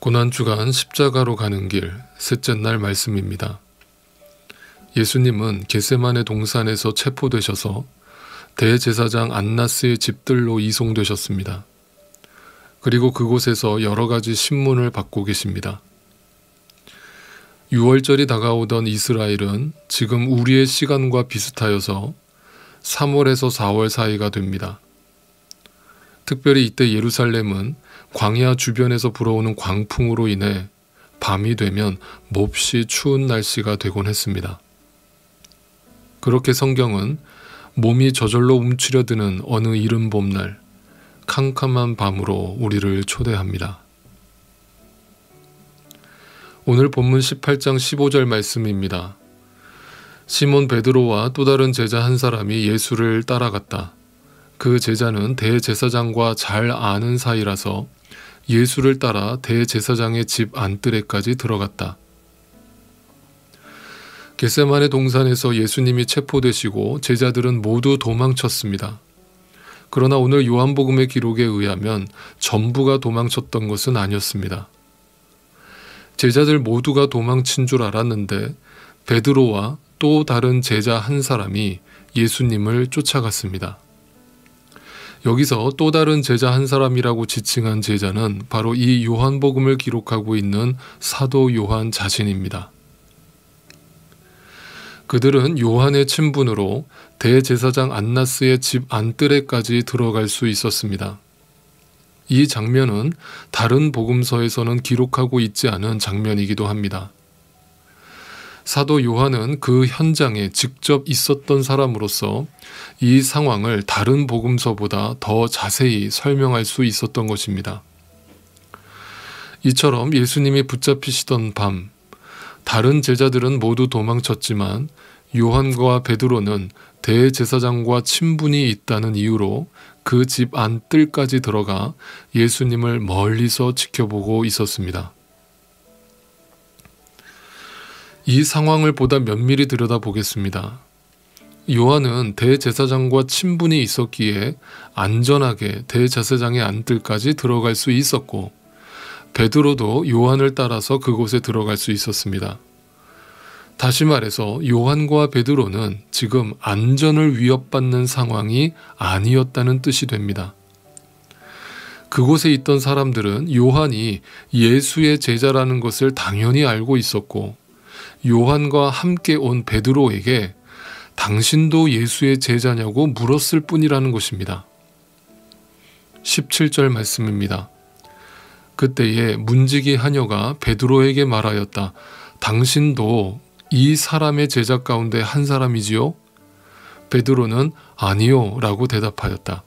고난주간 십자가로 가는 길 셋째 날 말씀입니다. 예수님은 겟세마네 동산에서 체포되셔서 대제사장 안나스의 집들로 이송되셨습니다. 그리고 그곳에서 여러 가지 신문을 받고 계십니다. 6월절이 다가오던 이스라엘은 지금 우리의 시간과 비슷하여서 3월에서 4월 사이가 됩니다. 특별히 이때 예루살렘은 광야 주변에서 불어오는 광풍으로 인해 밤이 되면 몹시 추운 날씨가 되곤 했습니다. 그렇게 성경은 몸이 저절로 움츠려드는 어느 이른 봄날 캄캄한 밤으로 우리를 초대합니다. 오늘 본문 18장 15절 말씀입니다. 시몬 베드로와 또 다른 제자 한 사람이 예수를 따라갔다. 그 제자는 대제사장과 잘 아는 사이라서 예수를 따라 대제사장의 집 안뜰에까지 들어갔다. 겟세마네 동산에서 예수님이 체포되시고 제자들은 모두 도망쳤습니다. 그러나 오늘 요한복음의 기록에 의하면 전부가 도망쳤던 것은 아니었습니다. 제자들 모두가 도망친 줄 알았는데 베드로와 또 다른 제자 한 사람이 예수님을 쫓아갔습니다. 여기서 또 다른 제자 한 사람이라고 지칭한 제자는 바로 이 요한복음을 기록하고 있는 사도 요한 자신입니다. 그들은 요한의 친분으로 대제사장 안나스의 집 안뜰에까지 들어갈 수 있었습니다. 이 장면은 다른 복음서에서는 기록하고 있지 않은 장면이기도 합니다. 사도 요한은 그 현장에 직접 있었던 사람으로서 이 상황을 다른 복음서보다 더 자세히 설명할 수 있었던 것입니다. 이처럼 예수님이 붙잡히시던 밤, 다른 제자들은 모두 도망쳤지만 요한과 베드로는 대제사장과 친분이 있다는 이유로 그 집 안뜰까지 들어가 예수님을 멀리서 지켜보고 있었습니다. 이 상황을 보다 면밀히 들여다보겠습니다. 요한은 대제사장과 친분이 있었기에 안전하게 대제사장의 안뜰까지 들어갈 수 있었고 베드로도 요한을 따라서 그곳에 들어갈 수 있었습니다. 다시 말해서 요한과 베드로는 지금 안전을 위협받는 상황이 아니었다는 뜻이 됩니다. 그곳에 있던 사람들은 요한이 예수의 제자라는 것을 당연히 알고 있었고 요한과 함께 온 베드로에게 당신도 예수의 제자냐고 물었을 뿐이라는 것입니다. 17절 말씀입니다. 그때에 문지기 하녀가 베드로에게 말하였다. 당신도 이 사람의 제자 가운데 한 사람이지요? 베드로는 아니요 라고 대답하였다.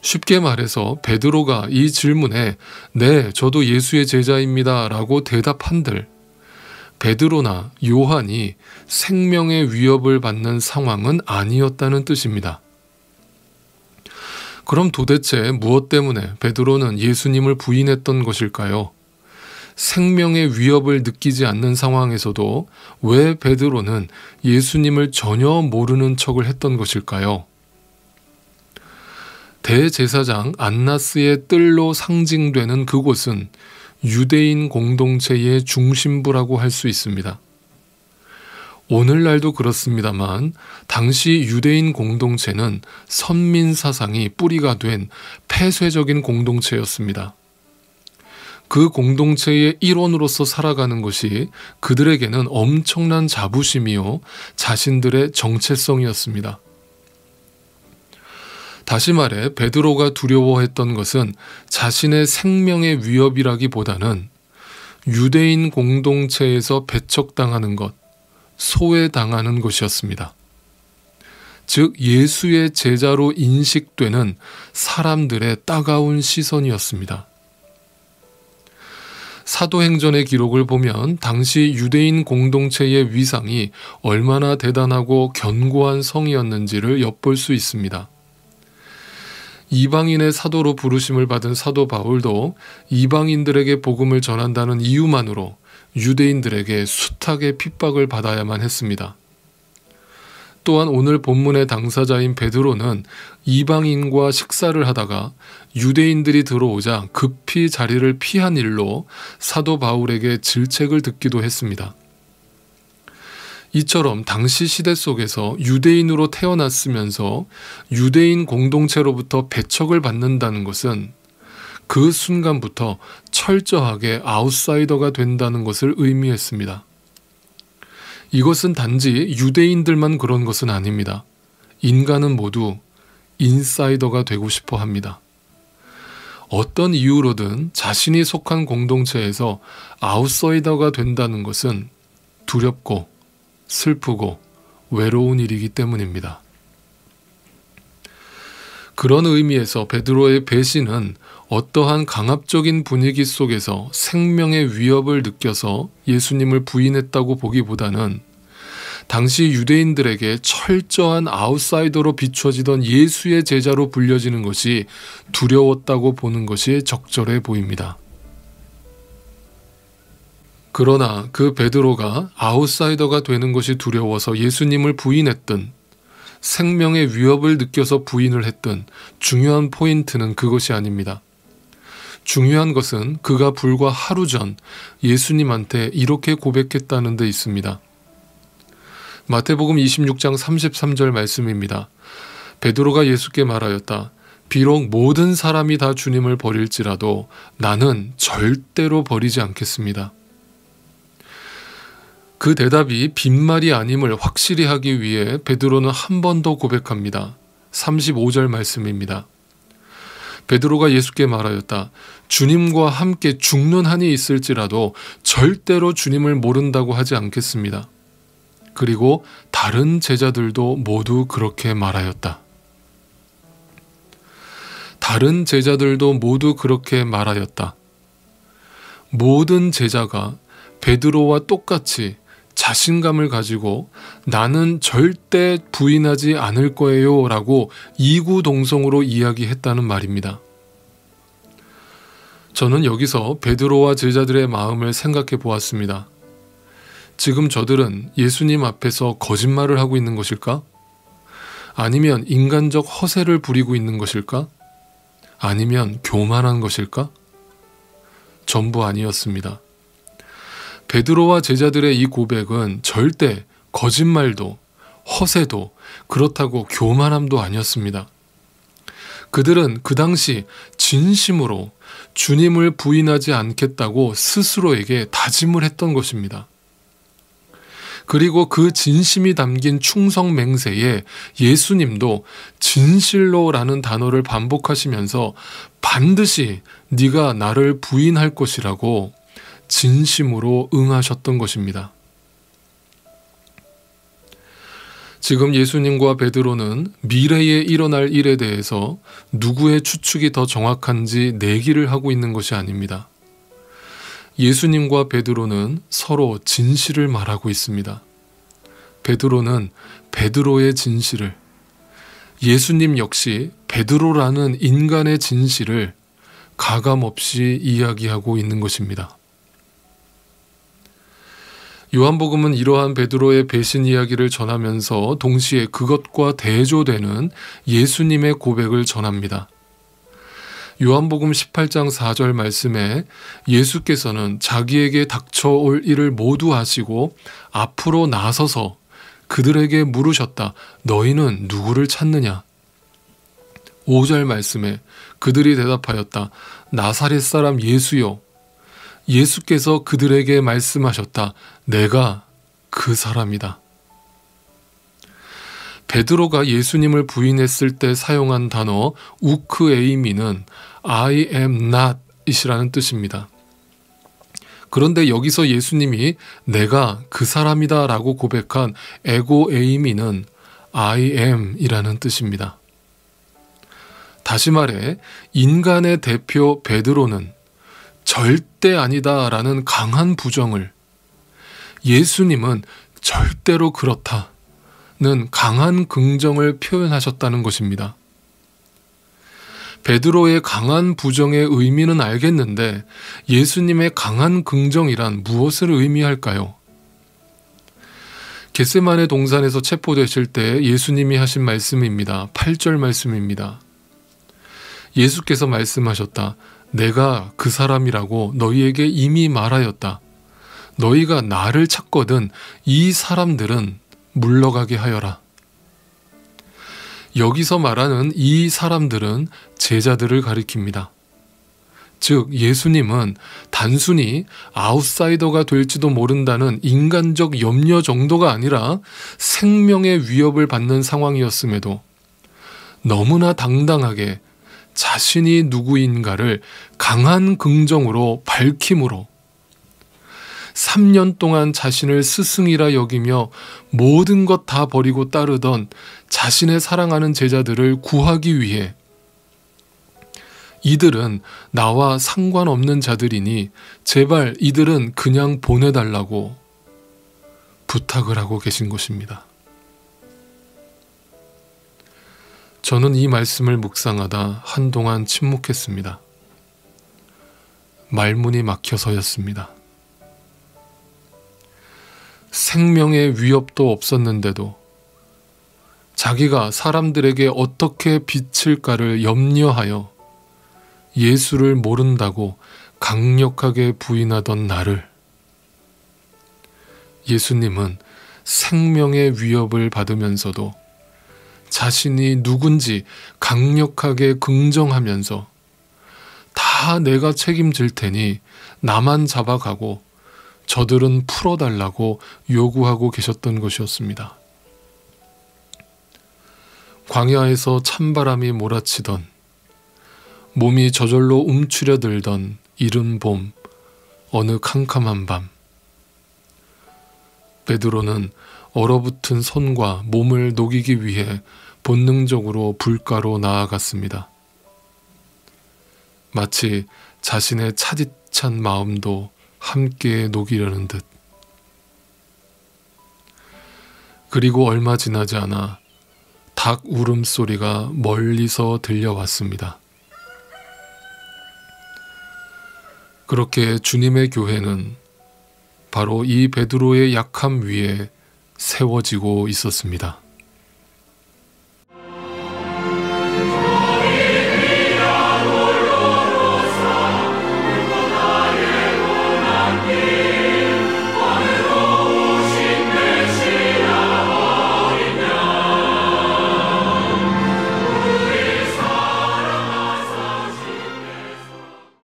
쉽게 말해서 베드로가 이 질문에 네, 저도 예수의 제자입니다 라고 대답한들 베드로나 요한이 생명의 위협을 받는 상황은 아니었다는 뜻입니다. 그럼 도대체 무엇 때문에 베드로는 예수님을 부인했던 것일까요? 생명의 위협을 느끼지 않는 상황에서도 왜 베드로는 예수님을 전혀 모르는 척을 했던 것일까요? 대제사장 안나스의 뜰로 상징되는 그곳은 유대인 공동체의 중심부라고 할 수 있습니다. 오늘날도 그렇습니다만 당시 유대인 공동체는 선민 사상이 뿌리가 된 폐쇄적인 공동체였습니다. 그 공동체의 일원으로서 살아가는 것이 그들에게는 엄청난 자부심이요 자신들의 정체성이었습니다. 다시 말해 베드로가 두려워했던 것은 자신의 생명의 위협이라기보다는 유대인 공동체에서 배척당하는 것, 소외당하는 것이었습니다. 즉 예수의 제자로 인식되는 사람들의 따가운 시선이었습니다. 사도행전의 기록을 보면 당시 유대인 공동체의 위상이 얼마나 대단하고 견고한 성이었는지를 엿볼 수 있습니다. 이방인의 사도로 부르심을 받은 사도 바울도 이방인들에게 복음을 전한다는 이유만으로 유대인들에게 숱하게 핍박을 받아야만 했습니다. 또한 오늘 본문의 당사자인 베드로는 이방인과 식사를 하다가 유대인들이 들어오자 급히 자리를 피한 일로 사도 바울에게 질책을 듣기도 했습니다. 이처럼 당시 시대 속에서 유대인으로 태어났으면서 유대인 공동체로부터 배척을 받는다는 것은 그 순간부터 철저하게 아웃사이더가 된다는 것을 의미했습니다. 이것은 단지 유대인들만 그런 것은 아닙니다. 인간은 모두 인사이더가 되고 싶어 합니다. 어떤 이유로든 자신이 속한 공동체에서 아웃사이더가 된다는 것은 두렵고 슬프고 외로운 일이기 때문입니다. 그런 의미에서 베드로의 배신은 어떠한 강압적인 분위기 속에서 생명의 위협을 느껴서 예수님을 부인했다고 보기보다는 당시 유대인들에게 철저한 아웃사이더로 비춰지던 예수의 제자로 불려지는 것이 두려웠다고 보는 것이 적절해 보입니다. 그러나 그 베드로가 아웃사이더가 되는 것이 두려워서 예수님을 부인했든 생명의 위협을 느껴서 부인을 했든 중요한 포인트는 그것이 아닙니다. 중요한 것은 그가 불과 하루 전 예수님한테 이렇게 고백했다는 데 있습니다. 마태복음 26장 33절 말씀입니다. 베드로가 예수께 말하였다. 비록 모든 사람이 다 주님을 버릴지라도 나는 절대로 버리지 않겠습니다. 그 대답이 빈말이 아님을 확실히 하기 위해 베드로는 한 번 더 고백합니다. 35절 말씀입니다. 베드로가 예수께 말하였다. 주님과 함께 죽는 한이 있을지라도 절대로 주님을 모른다고 하지 않겠습니다. 그리고 다른 제자들도 모두 그렇게 말하였다. 다른 제자들도 모두 그렇게 말하였다. 모든 제자가 베드로와 똑같이 자신감을 가지고 나는 절대 부인하지 않을 거예요 라고 이구동성으로 이야기했다는 말입니다. 저는 여기서 베드로와 제자들의 마음을 생각해 보았습니다. 지금 저들은 예수님 앞에서 거짓말을 하고 있는 것일까? 아니면 인간적 허세를 부리고 있는 것일까? 아니면 교만한 것일까? 전부 아니었습니다. 베드로와 제자들의 이 고백은 절대 거짓말도 허세도 그렇다고 교만함도 아니었습니다. 그들은 그 당시 진심으로 주님을 부인하지 않겠다고 스스로에게 다짐을 했던 것입니다. 그리고 그 진심이 담긴 충성 맹세에 예수님도 진실로라는 단어를 반복하시면서 반드시 네가 나를 부인할 것이라고 진심으로 응하셨던 것입니다. 지금 예수님과 베드로는 미래에 일어날 일에 대해서 누구의 추측이 더 정확한지 내기를 하고 있는 것이 아닙니다. 예수님과 베드로는 서로 진실을 말하고 있습니다. 베드로는 베드로의 진실을, 예수님 역시 베드로라는 인간의 진실을 가감없이 이야기하고 있는 것입니다. 요한복음은 이러한 베드로의 배신 이야기를 전하면서 동시에 그것과 대조되는 예수님의 고백을 전합니다. 요한복음 18장 4절 말씀에 예수께서는 자기에게 닥쳐올 일을 모두 아시고 앞으로 나서서 그들에게 물으셨다. 너희는 누구를 찾느냐? 5절 말씀에 그들이 대답하였다. 나사렛 사람 예수요. 예수께서 그들에게 말씀하셨다. 내가 그 사람이다. 베드로가 예수님을 부인했을 때 사용한 단어 우크에이미는 I am not 이라는 뜻입니다. 그런데 여기서 예수님이 내가 그 사람이다 라고 고백한 에고에이미는 I am 이라는 뜻입니다. 다시 말해 인간의 대표 베드로는 절대 아니다 라는 강한 부정을, 예수님은 절대로 그렇다는 강한 긍정을 표현하셨다는 것입니다. 베드로의 강한 부정의 의미는 알겠는데 예수님의 강한 긍정이란 무엇을 의미할까요? 겟세마네 동산에서 체포되실 때 예수님이 하신 말씀입니다. 8절 말씀입니다. 예수께서 말씀하셨다. 내가 그 사람이라고 너희에게 이미 말하였다. 너희가 나를 찾거든 이 사람들은 물러가게 하여라. 여기서 말하는 이 사람들은 제자들을 가리킵니다. 즉 예수님은 단순히 아웃사이더가 될지도 모른다는 인간적 염려 정도가 아니라 생명의 위협을 받는 상황이었음에도 너무나 당당하게 자신이 누구인가를 강한 긍정으로 밝힘으로 3년 동안 자신을 스승이라 여기며 모든 것 다 버리고 따르던 자신의 사랑하는 제자들을 구하기 위해 이들은 나와 상관없는 자들이니 제발 이들은 그냥 보내달라고 부탁을 하고 계신 것입니다. 저는 이 말씀을 묵상하다 한동안 침묵했습니다. 말문이 막혀서였습니다. 생명의 위협도 없었는데도 자기가 사람들에게 어떻게 비칠까를 염려하여 예수를 모른다고 강력하게 부인하던 나를 예수님은 생명의 위협을 받으면서도 자신이 누군지 강력하게 긍정하면서 다 내가 책임질 테니 나만 잡아가고 저들은 풀어달라고 요구하고 계셨던 것이었습니다. 광야에서 찬바람이 몰아치던 몸이 저절로 움츠려들던 이른 봄 어느 캄캄한 밤 베드로는 얼어붙은 손과 몸을 녹이기 위해 본능적으로 불가로 나아갔습니다. 마치 자신의 차디찬 마음도 함께 녹이려는 듯. 그리고 얼마 지나지 않아 닭 울음소리가 멀리서 들려왔습니다. 그렇게 주님의 교회는 바로 이 베드로의 약함 위에 세워지고 있었습니다.